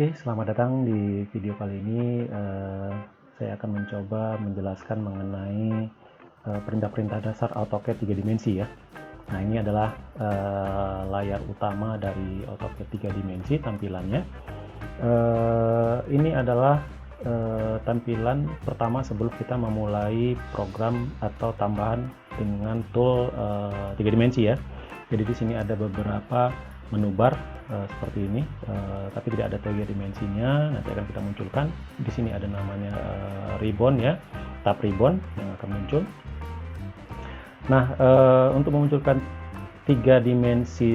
Oke, selamat datang di video kali ini. Saya akan mencoba menjelaskan mengenai perintah-perintah dasar AutoCAD 3 dimensi ya. Nah, ini adalah layar utama dari AutoCAD 3 dimensi tampilannya. Ini adalah tampilan pertama sebelum kita memulai program atau tambahan dengan tool 3 dimensi ya. Jadi di sini ada beberapa menu bar seperti ini, tapi tidak ada 3 dimensinya. Nanti akan kita munculkan. Di sini ada namanya ribbon ya, tab ribbon yang akan muncul. Nah, untuk memunculkan 3 dimensi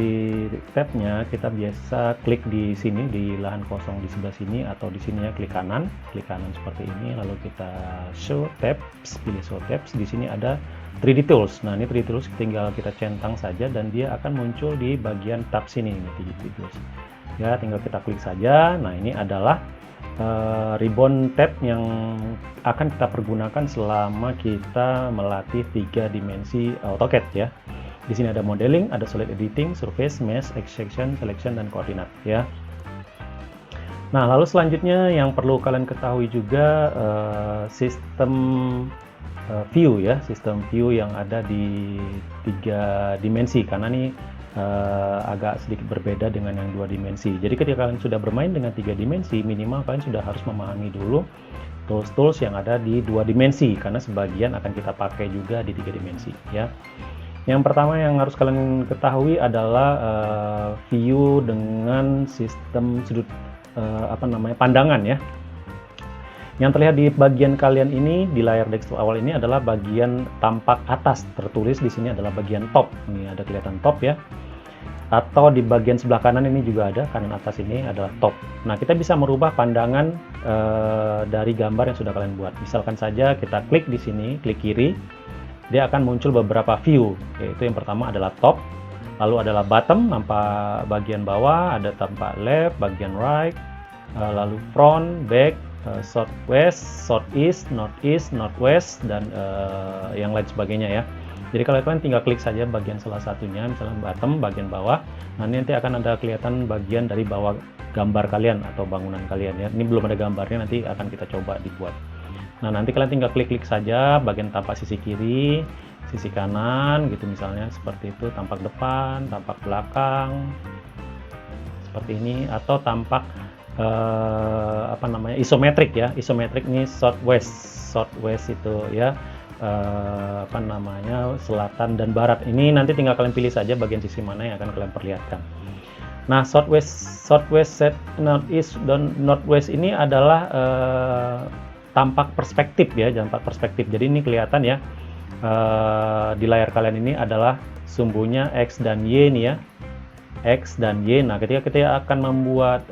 tabnya, kita biasa klik di sini di lahan kosong di sebelah sini, atau di sini ya, klik kanan seperti ini, lalu kita show tabs, pilih show tabs. Di sini ada 3D tools. Nah, ini 3D tools tinggal kita centang saja dan dia akan muncul di bagian tab sini, ini 3D tools ya, tinggal kita klik saja. Nah, ini adalah ribbon tab yang akan kita pergunakan selama kita melatih 3 dimensi AutoCAD ya. Di sini ada modeling, ada solid editing, surface, mesh, extraction, selection, dan koordinat ya. Nah, lalu selanjutnya yang perlu kalian ketahui juga sistem view ya, sistem view yang ada di 3 dimensi, karena ini agak sedikit berbeda dengan yang 2 dimensi. Jadi ketika kalian sudah bermain dengan 3 dimensi, minimal kalian sudah harus memahami dulu tools-tools yang ada di 2 dimensi, karena sebagian akan kita pakai juga di 3 dimensi ya. Yang pertama yang harus kalian ketahui adalah view dengan sistem sudut pandangan ya. Yang terlihat di bagian kalian ini di layar desktop awal ini adalah bagian tampak atas, tertulis di sini adalah bagian top. Ini ada kelihatan top ya. Atau di bagian sebelah kanan ini juga ada, kanan atas ini adalah top. Nah, kita bisa merubah pandangan dari gambar yang sudah kalian buat. Misalkan saja kita klik di sini, klik kiri, dia akan muncul beberapa view, yaitu yang pertama adalah top, lalu adalah bottom, nampak bagian bawah, ada tampak left, bagian right, lalu front, back, southwest, southeast, northeast, northwest, dan yang lain sebagainya ya. Jadi kalian tinggal klik saja bagian salah satunya, misalnya bottom, bagian bawah. Nah, nanti akan ada kelihatan bagian dari bawah gambar kalian atau bangunan kalian ya. Ini belum ada gambarnya, nanti akan kita coba dibuat. Nah, nanti kalian tinggal klik-klik saja bagian tampak sisi kiri, sisi kanan gitu misalnya, seperti itu, tampak depan, tampak belakang, seperti ini, atau tampak isometrik ya. Isometrik ini southwest itu ya, selatan dan barat. Ini nanti tinggal kalian pilih saja bagian sisi mana yang akan kalian perlihatkan. Nah, southwest, northeast, dan northwest ini adalah tampak perspektif ya, tampak perspektif. Jadi ini kelihatan ya, di layar kalian ini adalah sumbunya X dan Y nih ya, X dan Y. Nah, ketika kita akan membuat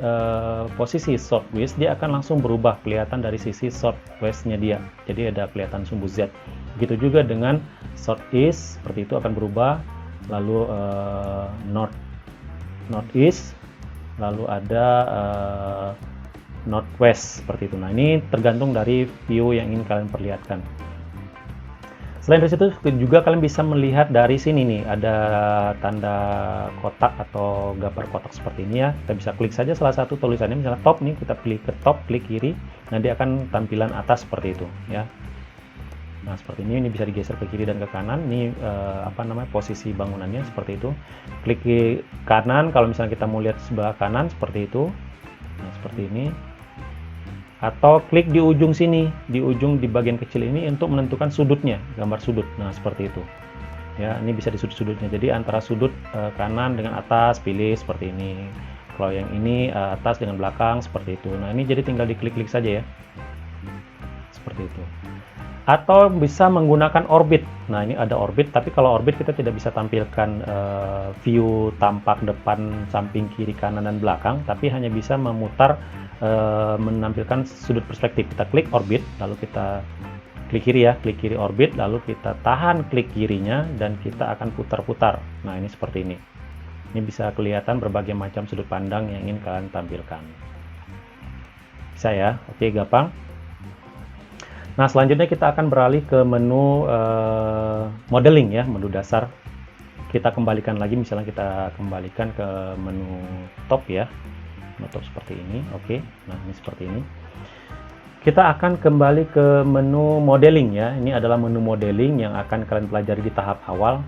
posisi southwest, dia akan langsung berubah, kelihatan dari sisi southwestnya dia. Jadi ada kelihatan sumbu Z. Begitu juga dengan southeast, seperti itu akan berubah. Lalu northeast, lalu ada northwest, seperti itu. Nah, ini tergantung dari view yang ingin kalian perlihatkan. Selain dari situ juga kalian bisa melihat dari sini nih, ada tanda kotak atau gambar kotak seperti ini ya. Kita bisa klik saja salah satu tulisannya, misalnya top nih, kita pilih ke top, klik kiri, nanti akan tampilan atas seperti itu ya. Nah, seperti ini bisa digeser ke kiri dan ke kanan. Ini posisi bangunannya seperti itu. Klik ke kanan kalau misalnya kita mau lihat sebelah kanan seperti itu. Nah, seperti ini. Atau klik di ujung sini, di ujung di bagian kecil ini untuk menentukan sudutnya, gambar sudut. Nah, seperti itu ya. Ini bisa di sudut-sudutnya, jadi antara sudut kanan dengan atas, pilih seperti ini. Kalau yang ini atas dengan belakang, seperti itu. Nah, ini jadi tinggal diklik-klik saja ya, seperti itu. Atau bisa menggunakan orbit. Nah, ini ada orbit, tapi kalau orbit kita tidak bisa tampilkan view tampak depan, samping, kiri, kanan, dan belakang, tapi hanya bisa memutar, menampilkan sudut perspektif. Kita klik orbit, lalu kita klik kiri ya, klik kiri orbit, lalu kita tahan klik kirinya dan kita akan putar-putar. Nah, ini seperti ini. Ini bisa kelihatan berbagai macam sudut pandang yang ingin kalian tampilkan. Bisa ya? Oke, gampang. Nah, selanjutnya kita akan beralih ke menu modeling ya, menu dasar. Kita kembalikan lagi, misalnya kita kembalikan ke menu top ya. menutup seperti ini. Oke, nah ini seperti ini. Kita akan kembali ke menu modeling ya. Ini adalah menu modeling yang akan kalian pelajari di tahap awal.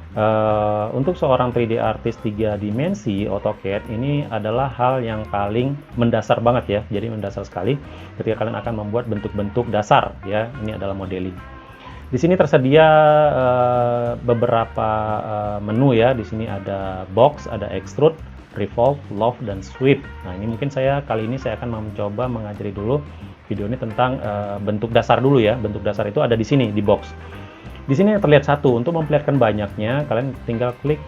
Untuk seorang 3D artist 3 dimensi AutoCAD, ini adalah hal yang paling mendasar banget ya. Jadi mendasar sekali ketika kalian akan membuat bentuk-bentuk dasar ya. Ini adalah modeling. Di sini tersedia beberapa menu ya. Di sini ada box, ada extrude, revolve, loft, dan sweep. Nah, ini mungkin kali ini saya akan mencoba mengajari dulu video ini tentang bentuk dasar dulu ya. Bentuk dasar itu ada di sini di box. Di sini terlihat satu. Untuk memperlihatkan banyaknya, kalian tinggal klik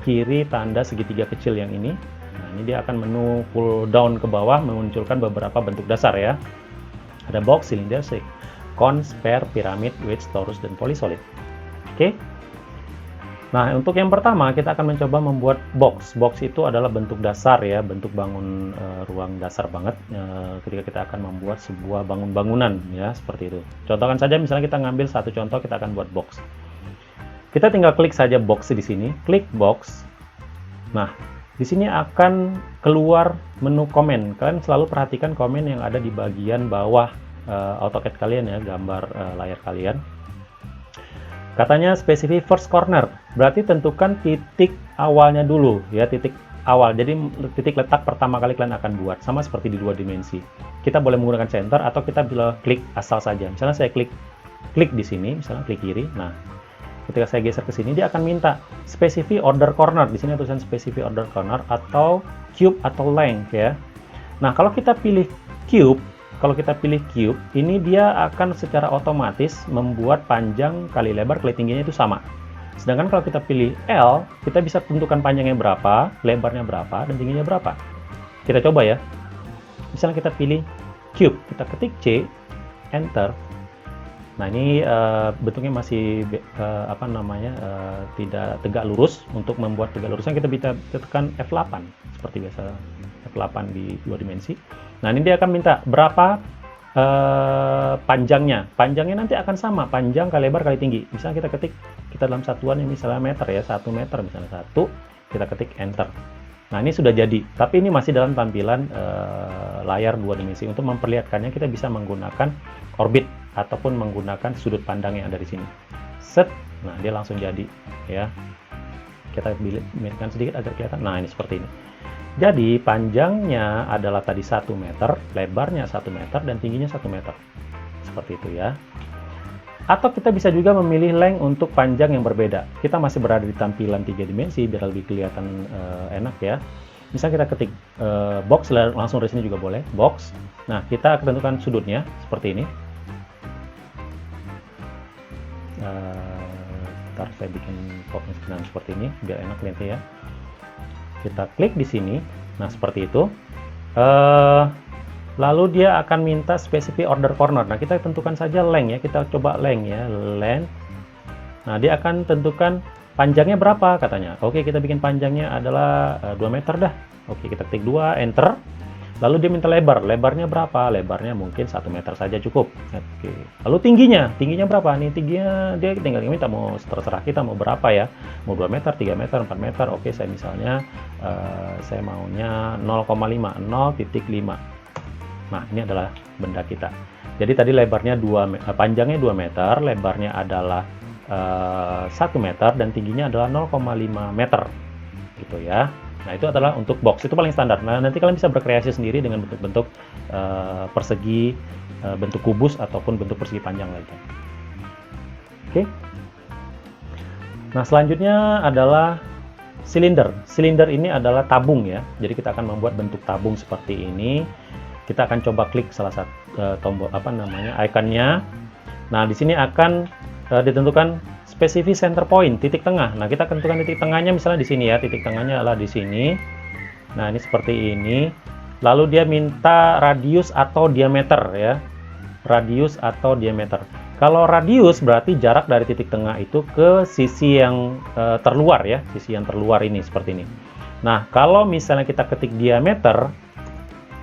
kiri tanda segitiga kecil yang ini. Nah, ini dia akan menu pull down ke bawah memunculkan beberapa bentuk dasar ya. Ada box, silinder, cone, sphere, piramid, wedge, torus, dan polysolid. Oke. Nah, untuk yang pertama kita akan mencoba membuat box. Box itu adalah bentuk dasar ya, bentuk bangun ruang dasar banget ketika kita akan membuat sebuah bangunan ya, seperti itu. Contohkan saja, misalnya kita ngambil satu contoh, kita akan buat box. Kita tinggal klik saja box di sini, klik box. Nah, di sini akan keluar menu komen. Kalian selalu perhatikan komen yang ada di bagian bawah AutoCAD kalian ya, gambar layar kalian. Katanya spesifik first corner, berarti tentukan titik awalnya dulu ya, titik awal. Jadi titik letak pertama kali kalian akan buat, sama seperti di 2 dimensi. Kita boleh menggunakan center atau kita bisa klik asal saja. Misalnya saya klik di sini, misalnya klik kiri. Nah, ketika saya geser ke sini, dia akan minta spesifik order corner. Di sini tulisan spesifik order corner atau cube atau length ya. Nah, kalau kita pilih cube, ini dia akan secara otomatis membuat panjang kali lebar kali tingginya itu sama. Sedangkan kalau kita pilih L, kita bisa tentukan panjangnya berapa, lebarnya berapa, dan tingginya berapa. Kita coba ya. Misalnya kita pilih cube, kita ketik C, enter. Nah, ini bentuknya masih tidak tegak lurus. Untuk membuat tegak lurusnya kita bisa tekan F8 seperti biasa, F8 di 2 dimensi. Nah, ini dia akan minta berapa panjangnya. Panjangnya nanti akan sama, panjang kali lebar kali tinggi. Misalnya kita dalam satuan yang misalnya meter ya, 1 meter misalnya 1, kita ketik enter. Nah, ini sudah jadi, tapi ini masih dalam tampilan layar 2 dimensi. Untuk memperlihatkannya kita bisa menggunakan orbit ataupun menggunakan sudut pandang yang ada di sini. Set, nah dia langsung jadi ya. Kita milihkan sedikit agar kelihatan. Nah, ini seperti ini. Jadi panjangnya adalah tadi 1 meter, lebarnya 1 meter, dan tingginya 1 meter. Seperti itu ya. Atau kita bisa juga memilih length untuk panjang yang berbeda. Kita masih berada di tampilan 3 dimensi biar lebih kelihatan enak ya. Misalnya kita ketik box, langsung dari sini juga boleh, box. Nah, kita tentukan sudutnya seperti ini. Ntar saya bikin popnya seperti ini biar enak lihatnya ya. Kita klik di sini, nah seperti itu. Lalu dia akan minta spesifik order corner. Nah, kita tentukan saja length ya, kita coba length ya, length. Nah, dia akan tentukan panjangnya berapa katanya. Oke, kita bikin panjangnya adalah 2 meter dah. Oke, kita klik 2, enter. Lalu dia minta lebar, lebarnya berapa? Lebarnya mungkin 1 meter saja cukup. Oke. Lalu tingginya berapa? Nih tingginya dia tinggal minta, mau terserah kita mau berapa ya. Mau 2 meter, 3 meter, 4 meter. Oke, saya misalnya saya maunya 0,5, 0,5. Nah, ini adalah benda kita. Jadi tadi lebarnya panjangnya 2 meter, lebarnya adalah 1 meter, dan tingginya adalah 0,5 meter. Gitu ya. Nah, itu adalah untuk box, itu paling standar. Nah, nanti kalian bisa berkreasi sendiri dengan bentuk-bentuk persegi, bentuk kubus, ataupun bentuk persegi panjang lainnya. Oke. Nah, selanjutnya adalah silinder. Silinder ini adalah tabung ya. Jadi kita akan membuat bentuk tabung seperti ini. Kita akan coba klik salah satu tombol ikonnya. Nah, di sini akan ditentukan spesifik center point, titik tengah. Nah, kita tentukan titik tengahnya misalnya di sini ya. Titik tengahnya adalah di sini. Nah, ini seperti ini. Lalu dia minta radius atau diameter ya. Radius atau diameter. Kalau radius berarti jarak dari titik tengah itu ke sisi yang terluar ya. Sisi yang terluar ini seperti ini. Nah, kalau misalnya kita ketik diameter,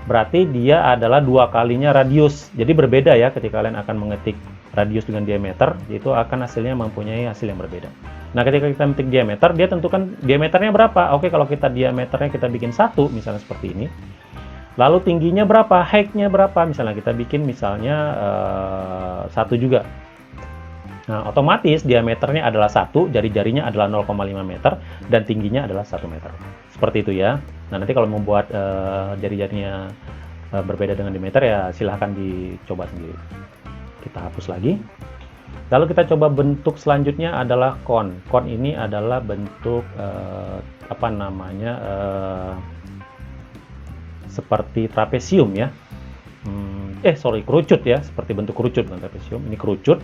berarti dia adalah 2 kalinya radius. Jadi berbeda ya ketika kalian akan mengetik radius dengan diameter, itu akan hasilnya mempunyai hasil yang berbeda. Nah, ketika kita mengetik diameter, dia tentukan diameternya berapa. Oke, kalau kita diameternya kita bikin 1, misalnya seperti ini. Lalu tingginya berapa, height-nya berapa, misalnya kita bikin misalnya 1 juga. Nah, otomatis diameternya adalah 1, jari-jarinya adalah 0,5 meter, dan tingginya adalah 1 meter. Seperti itu ya. Nah, nanti kalau membuat jari-jarinya berbeda dengan diameter ya silahkan dicoba sendiri. Kita hapus lagi. Lalu kita coba bentuk selanjutnya adalah kon. Kon ini adalah bentuk apa namanya seperti trapesium ya. Kerucut ya, seperti bentuk kerucut, bukan trapesium. Ini kerucut.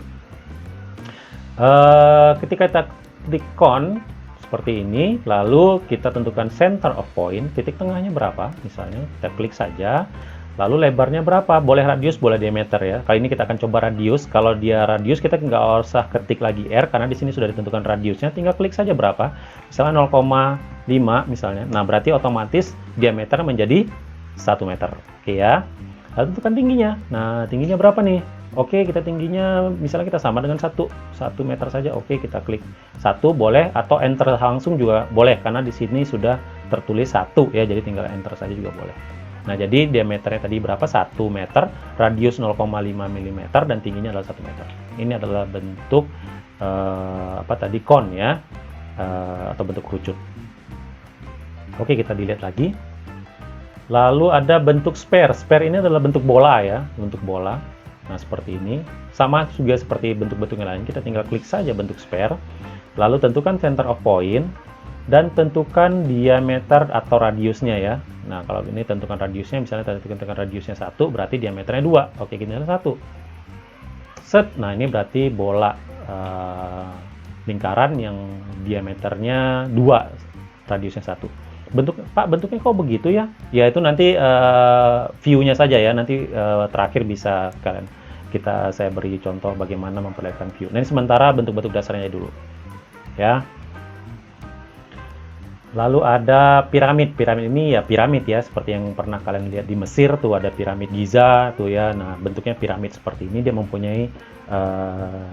Ketika kita klik kon seperti ini, lalu kita tentukan center of point, titik tengahnya berapa, misalnya kita klik saja. Lalu lebarnya berapa? Boleh radius, boleh diameter ya. Kali ini kita akan coba radius. Kalau dia radius kita nggak usah ketik lagi R karena di sini sudah ditentukan radiusnya. Tinggal klik saja berapa. Misalnya 0,5 misalnya. Nah berarti otomatis diameter menjadi 1 meter. Oke ya. Lalu tentukan tingginya. Nah tingginya berapa nih? Oke, kita tingginya misalnya kita sama dengan 1 meter saja. Oke, kita klik 1 boleh atau enter langsung juga boleh karena di sini sudah tertulis 1 ya. Jadi tinggal enter saja juga boleh. Nah, jadi diameternya tadi berapa? 1 meter, radius 0,5 mm, dan tingginya adalah 1 meter. Ini adalah bentuk kon ya, atau bentuk kerucut. Oke, kita dilihat lagi. Lalu ada bentuk sphere. Sphere ini adalah bentuk bola ya, bentuk bola. Nah, seperti ini. Sama juga seperti bentuk-bentuk yang lain, kita tinggal klik saja bentuk sphere. Lalu tentukan center of point, dan tentukan diameter atau radiusnya ya. Nah, kalau ini tentukan radiusnya, misalnya tentukan radiusnya 1, berarti diameternya 2. Oke, gini 1. Set. Nah, ini berarti bola lingkaran yang diameternya 2, radiusnya 1. Bentuknya kok begitu ya? Ya itu nanti view-nya saja ya. Nanti terakhir bisa saya beri contoh bagaimana memperlihatkan view. Nah, ini sementara bentuk-bentuk dasarnya dulu. Ya. Lalu ada piramid. Piramid ini ya piramid ya, seperti yang pernah kalian lihat di Mesir tuh ada piramid Giza tuh ya. Nah, bentuknya piramid seperti ini, dia mempunyai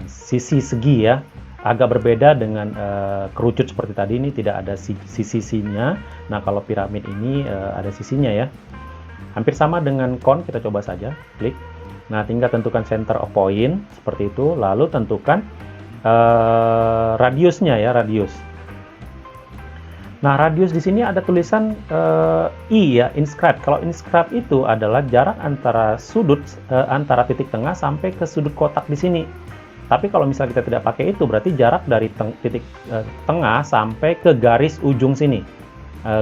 sisi segi ya. Agak berbeda dengan kerucut seperti tadi, ini tidak ada sisi-sisinya. Nah, kalau piramid ini ada sisinya ya. Hampir sama dengan kon, kita coba saja, klik. Nah, tinggal tentukan center of point seperti itu, lalu tentukan radiusnya ya, radius. Nah, radius di sini ada tulisan I ya, inscribe. Kalau inscribe itu adalah jarak antara sudut antara titik tengah sampai ke sudut kotak di sini. Tapi kalau misalnya kita tidak pakai itu, berarti jarak dari titik tengah sampai ke garis ujung sini,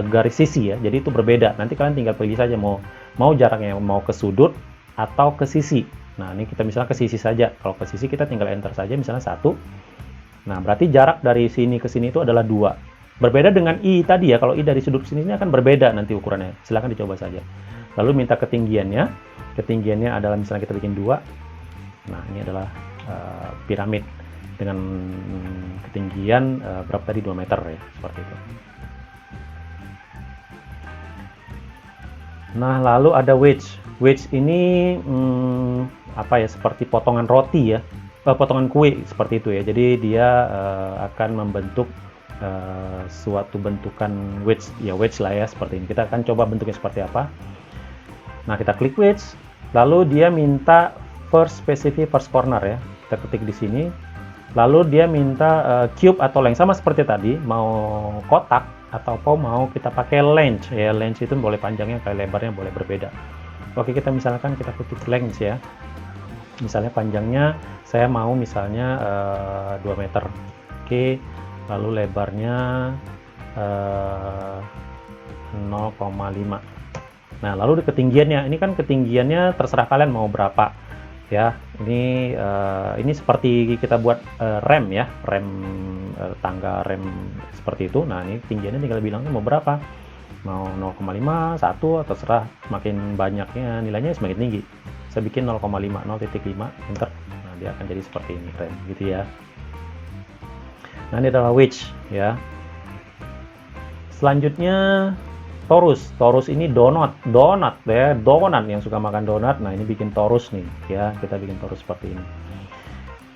garis sisi ya. Jadi itu berbeda. Nanti kalian tinggal pilih saja mau jaraknya mau ke sudut atau ke sisi. Nah, ini kita misalnya ke sisi saja. Kalau ke sisi kita tinggal enter saja, misalnya 1. Nah, berarti jarak dari sini ke sini itu adalah 2. Berbeda dengan I tadi ya, kalau I dari sudut sini akan berbeda nanti ukurannya. Silahkan dicoba saja. Lalu minta ketinggiannya. Ketinggiannya adalah misalnya kita bikin 2. Nah, ini adalah piramid dengan ketinggian berapa tadi, 2 meter ya, seperti itu. Nah, lalu ada wedge. Wedge ini apa ya, seperti potongan roti ya, potongan kue seperti itu ya. Jadi dia akan membentuk suatu bentukan wedge ya, wedge lah ya, seperti ini. Kita akan coba bentuknya seperti apa. Nah, kita klik wedge, lalu dia minta first specific first corner ya, kita ketik di sini. Lalu dia minta cube atau length, sama seperti tadi, mau kotak atau mau kita pakai length ya. Length itu boleh panjangnya kayak lebarnya boleh berbeda. Oke, kita misalkan kita ketik length ya, misalnya panjangnya saya mau misalnya 2 meter. Oke, lalu lebarnya 0,5. Nah, lalu ketinggiannya, ini kan ketinggiannya terserah kalian mau berapa ya. Ini seperti kita buat rem ya, rem tangga rem seperti itu. Nah, ini tinggiannya tinggal bilangnya mau berapa, mau 0,5, 1, atau terserah. Semakin banyaknya nilainya semakin tinggi. Saya bikin 0,5, 0,5, enter. Nah, dia akan jadi seperti ini, rem gitu ya. Nah, ini adalah wedge ya. Selanjutnya torus. Torus ini donat ya, donat yang suka makan donat. Nah, ini bikin torus nih ya. Kita bikin torus seperti ini.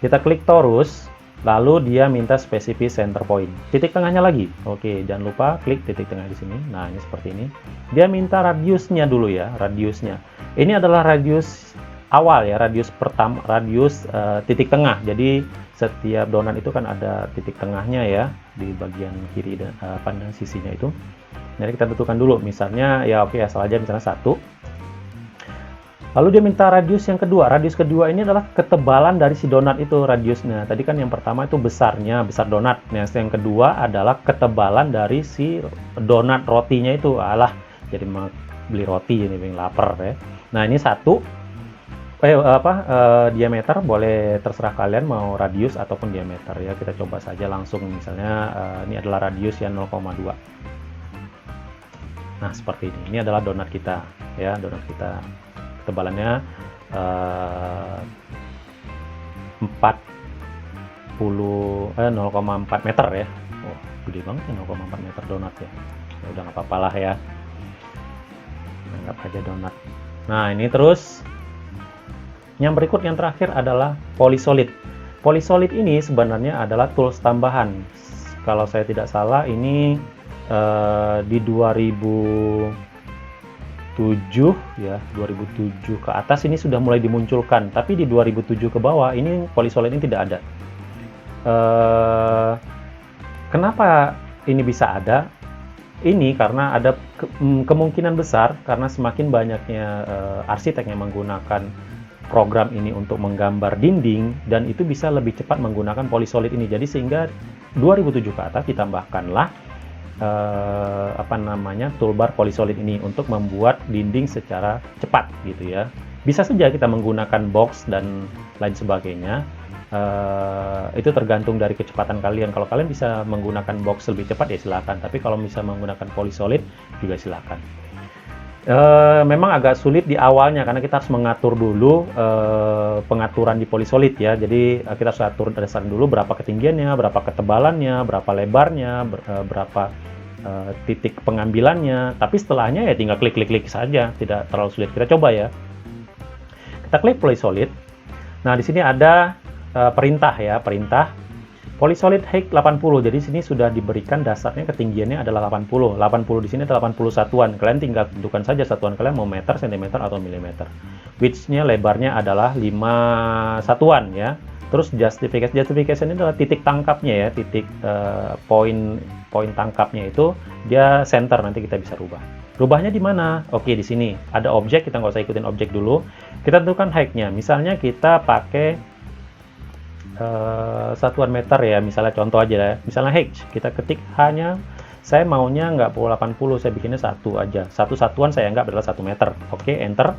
Kita klik torus. Lalu dia minta spesifik center point. Titik tengahnya lagi. Oke, jangan lupa klik titik tengah di sini. Nah, ini seperti ini. Dia minta radiusnya dulu ya, radiusnya. Ini adalah radius awal ya, radius pertama, radius titik tengah. Jadi setiap donat itu kan ada titik tengahnya ya di bagian kiri dan sisinya itu. Jadi kita tentukan dulu. Misalnya ya oke, asal aja misalnya 1. Lalu dia minta radius yang kedua. Radius kedua ini adalah ketebalan dari si donat itu radiusnya. Tadi kan yang pertama itu besarnya, besar donat. Nah, yang kedua adalah ketebalan dari si donat rotinya itu. Alah, jadi mau beli roti ini yang lapar ya. Nah, ini 1. Diameter boleh terserah kalian mau radius ataupun diameter ya. Kita coba saja langsung misalnya ini adalah radius yang 0,2. Nah, seperti ini. Ini adalah donat kita ya, donat kita. Ketebalannya 0,4 meter ya. Oh, gede banget ya 0,4 meter donat ya. Ya udah nggak apa-apa lah ya. Anggap aja donat. Nah, ini terus yang berikut yang terakhir adalah polysolid. Polysolid ini sebenarnya adalah tools tambahan. Kalau saya tidak salah ini di 2007 ya, 2007 ke atas ini sudah mulai dimunculkan, tapi di 2007 ke bawah ini polysolid ini tidak ada. Kenapa ini bisa ada? Ini karena ada kemungkinan besar karena semakin banyaknya arsitek yang menggunakan program ini untuk menggambar dinding, dan itu bisa lebih cepat menggunakan polysolid ini. Jadi sehingga 2007 ke atas ditambahkanlah toolbar polysolid ini untuk membuat dinding secara cepat gitu ya. Bisa saja kita menggunakan box dan lain sebagainya. Itu tergantung dari kecepatan kalian. Kalau kalian bisa menggunakan box lebih cepat ya silakan. Tapi kalau bisa menggunakan polysolid juga silakan. Memang agak sulit di awalnya karena kita harus mengatur dulu pengaturan di polysolid ya. Jadi kita harus atur dasar dulu berapa ketinggiannya, berapa ketebalannya, berapa lebarnya, berapa titik pengambilannya. Tapi setelahnya ya tinggal klik saja, tidak terlalu sulit. Kita coba ya. Kita klik polysolid. Nah, di sini ada perintah ya, perintah polysolid height 80. Jadi sini sudah diberikan dasarnya ketinggiannya adalah 80. 80 di sini adalah 80 satuan. Kalian tinggal tentukan saja satuan kalian mau meter, sentimeter atau milimeter. Width-nya lebarnya adalah 5 satuan ya. Terus justification ini adalah titik tangkapnya ya, titik poin tangkapnya itu dia center, nanti kita bisa rubah. Rubahnya di mana? Oke, di sini ada objek, kita nggak usah ikutin objek dulu. Kita tentukan height-nya. Misalnya kita pakai satuan meter ya, misalnya contoh aja ya. Misalnya height, kita ketik hanya saya maunya nggak perlu 80, saya bikinnya 1 aja. Satu satuan saya anggap adalah 1 meter. Oke, enter.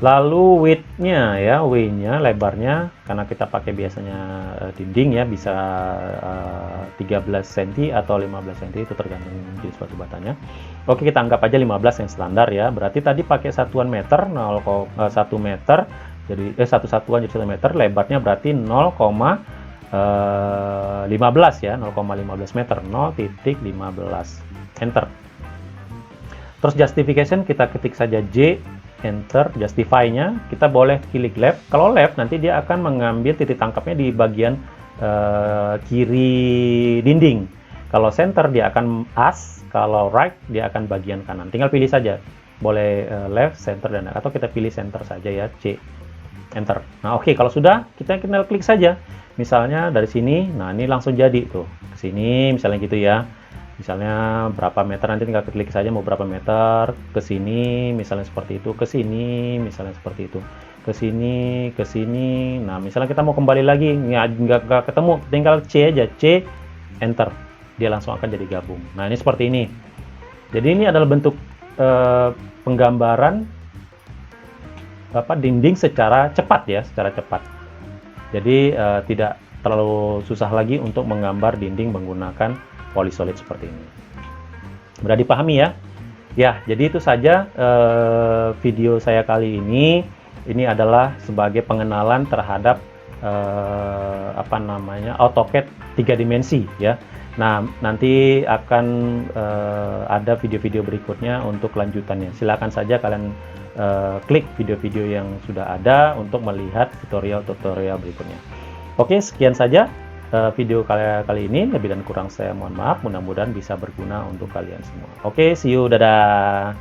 Lalu width-nya ya, W-nya lebarnya karena kita pakai biasanya dinding ya, bisa 13 cm atau 15 cm, itu tergantung jenis batu batanya. Oke, kita anggap aja 15 yang standar ya. Berarti tadi pakai satuan meter 0,1 meter. Jadi satu satuan jadi 1 meter, lebarnya berarti 0,15 ya, 0,15 meter, 0,15. Enter. Terus justification kita ketik saja J, enter. Justify-nya kita boleh klik left. Kalau left nanti dia akan mengambil titik tangkapnya di bagian kiri dinding. Kalau center dia akan as, kalau right dia akan bagian kanan. Tinggal pilih saja. Boleh left, center, dan atau kita pilih center saja ya, C. Enter. Nah, oke, kalau sudah kita tinggal klik saja. Misalnya dari sini, nah ini langsung jadi tuh. Ke sini misalnya gitu ya. Misalnya berapa meter, nanti tinggal klik saja mau berapa meter. Ke sini misalnya seperti itu, ke sini misalnya seperti itu. Ke sini, ke sini. Nah, misalnya kita mau kembali lagi nggak ketemu, tinggal C aja, C, enter. Dia langsung akan jadi gabung. Nah, ini seperti ini. Jadi ini adalah bentuk penggambaran dinding secara cepat ya, secara cepat. Jadi tidak terlalu susah lagi untuk menggambar dinding menggunakan polysolid seperti ini. Mudah dipahami ya? Ya, jadi itu saja video saya kali ini. Ini adalah sebagai pengenalan terhadap AutoCAD 3 dimensi ya. Nah, nanti akan ada video-video berikutnya untuk lanjutannya. Silakan saja kalian klik video-video yang sudah ada untuk melihat tutorial-tutorial berikutnya. Oke, sekian saja. video kali ini. Lebih dan kurang saya mohon maaf. Mudah-mudahan bisa berguna untuk kalian semua. Oke, see you, dadah.